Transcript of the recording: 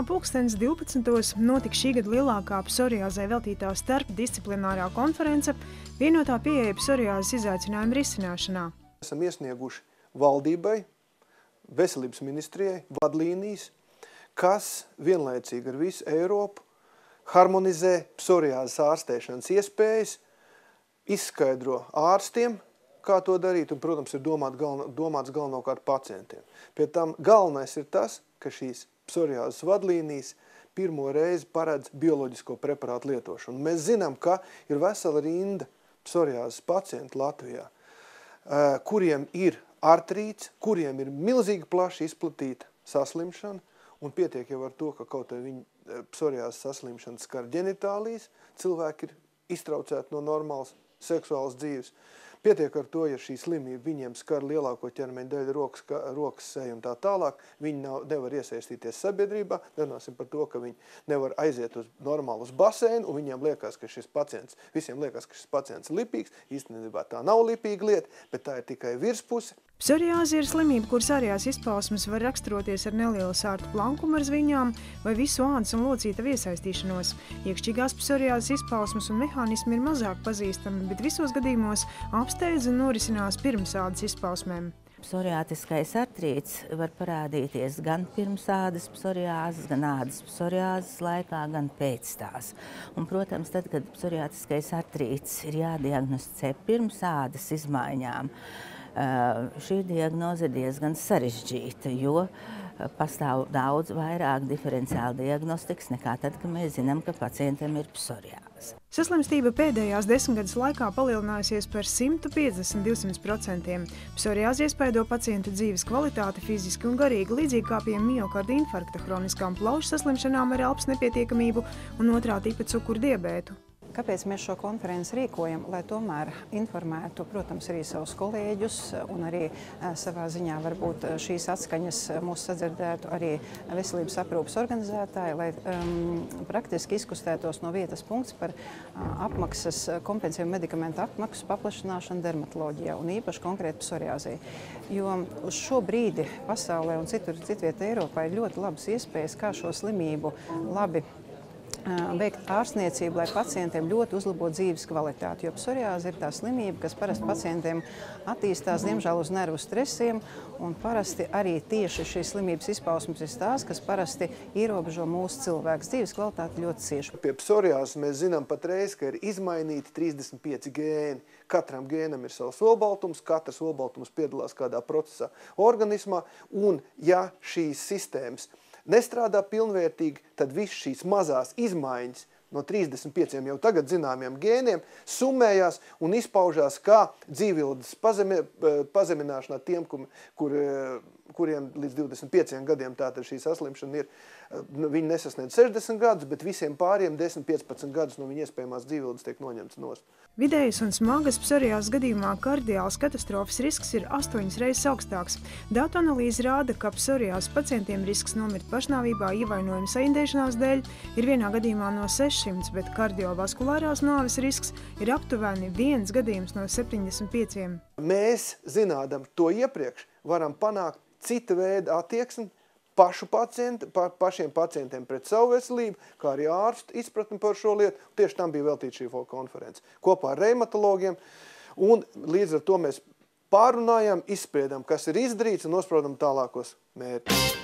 pulkstenis 12. notika šī gada lielākā psoriāzei veltītā starpdisciplinārā konference vienotā pieeja psoriāzes izaicinājumu risināšanā. Esam iesnieguši valdībai, veselības ministrijai vadlīnijas, kas vienlaicīgi ar visu Eiropu harmonizē psoriāzes ārstēšanas iespējas, izskaidro ārstiem, kā to darīt, un, protams, ir domāts galvenokārt pacientiem. Pie tam galvenais ir tas, ka šīs psoriāzes vadlīnijas pirmo reizi paredz bioloģisko preparātu lietošanu. Mēs zinām, ka ir vesela rinda psoriāzes pacientu Latvijā, kuriem ir artrīts, kuriem ir milzīgi plaši izplatīta saslimšana, un pietiek jau ar to, ka kaut vai viņa psoriāzes saslimšana skar ģenitālijas, cilvēki ir iztraucēti no normālas seksuālas dzīves. Pietiek ar to, ja šī slimība viņiem skar lielāko ķermeņa daļu, rokas, seju un tā tālāk, viņi nevar iesaistīties sabiedrībā, nerunāsim par to, ka viņi nevar aiziet uz normālu uz baseinu, un viņiem liekas, ka visiem liekas, ka šis pacients ir lipīgs, īstenībā tā nav lipīga lieta, bet tā ir tikai virspuse. Psoriāze ir slimība, kuras ārējās izpausmes var raksturoties ar nelielu sārtu plankumu ar zviņām vai visu ādas un locītavu iesaistīšanos. Iekšķīgās psoriāzes izpausmes un mehānismi ir mazāk pazīstami, bet visos gadījumos apsteidz un norisinās pirms ādas izpausmēm. Psoriātiskais artrīts var parādīties gan pirms ādas psoriāzes, gan ādas psoriāzes laikā, gan pēc tās. Un, protams, tad, kad psoriātiskais artrīts ir jādiagnosticē pirms ādas izmaiņām, šī diagnoze ir diezgan sarežģīta, jo pastāv daudz vairāk diferenciāla diagnostikas nekā tad, kad mēs zinām, ka pacientam ir psoriāze. Saslimstība pēdējās 10 gadus laikā palielinājusies par 150–200%. Psoriāze iespaido pacientu dzīves kvalitāti fiziski un garīgi, līdzīgi kā pie miokarda infarkta, kroniskām plaušu saslimšanām ar elpas nepietiekamību un otrā tipa cukuru diabētu. Kāpēc mēs šo konferenci rīkojam? Lai tomēr informētu, protams, arī savus kolēģus un arī savā ziņā varbūt šīs atskaņas mūs sadzirdētu arī veselības aprūpes organizētāji, lai praktiski izkustētos no vietas punkts par apmaksas, kompensējumu medikamentu apmaksu paplašināšanu dermatoloģijā un īpaši konkrēti psoriāzei. Jo uz šo brīdi pasaulē un citvietā Eiropā ir ļoti labas iespējas, kā šo slimību labi veikt ārstniecību, lai pacientiem ļoti uzlabot dzīves kvalitāti, jo psoriāze ir tā slimība, kas parasti pacientiem attīstās, diemžēl, uz nervu stresiem, un parasti arī tieši šīs slimības izpausmes ir tās, kas parasti ierobežo mūsu cilvēks dzīves kvalitāti ļoti cieši. Pie psoriāzes mēs zinām patreiz, ka ir izmainīti 35 gēni. Katram gēnam ir savs olbaltums, katrs olbaltums piedalās kādā procesā organismā, un ja šīs sistēmas nestrādā pilnvērtīgi, tad viss šīs mazās izmaiņas no 35 jau tagad zināmiem gēniem summējās un izpaužās kā dzīvildes pazemināšanā tiem, kuriem līdz 25 gadiem tātad šī saslimšana ir. Viņi nesasniedz 60 gadus, bet visiem pāriem 10–15 gadus no viņa iespējamās dzīvildes tiek noņemts nost. Vidējas un smagas psoriāzes gadījumā kardiālas katastrofas risks ir 8 reizes augstāks. Datu analīze rāda, ka psoriāzes pacientiem risks nomirt pašnāvībā ievainojuma saindēšanās dēļ ir vienā gadījumā no 600, bet kardiovaskulārās nāves risks ir aptuveni 1 gadījums no 75. Mēs, zinādam to iepriekš, varam panākt cita veida attieksmi pašiem pacientiem pret savu veselību, kā arī ārstu izpratni par šo lietu. Tieši tam bija veltīta šī konference kopā ar reumatologiem, un līdz ar to mēs pārunājām, izspriedām, kas ir izdarīts un nospraudām tālākos mērķus.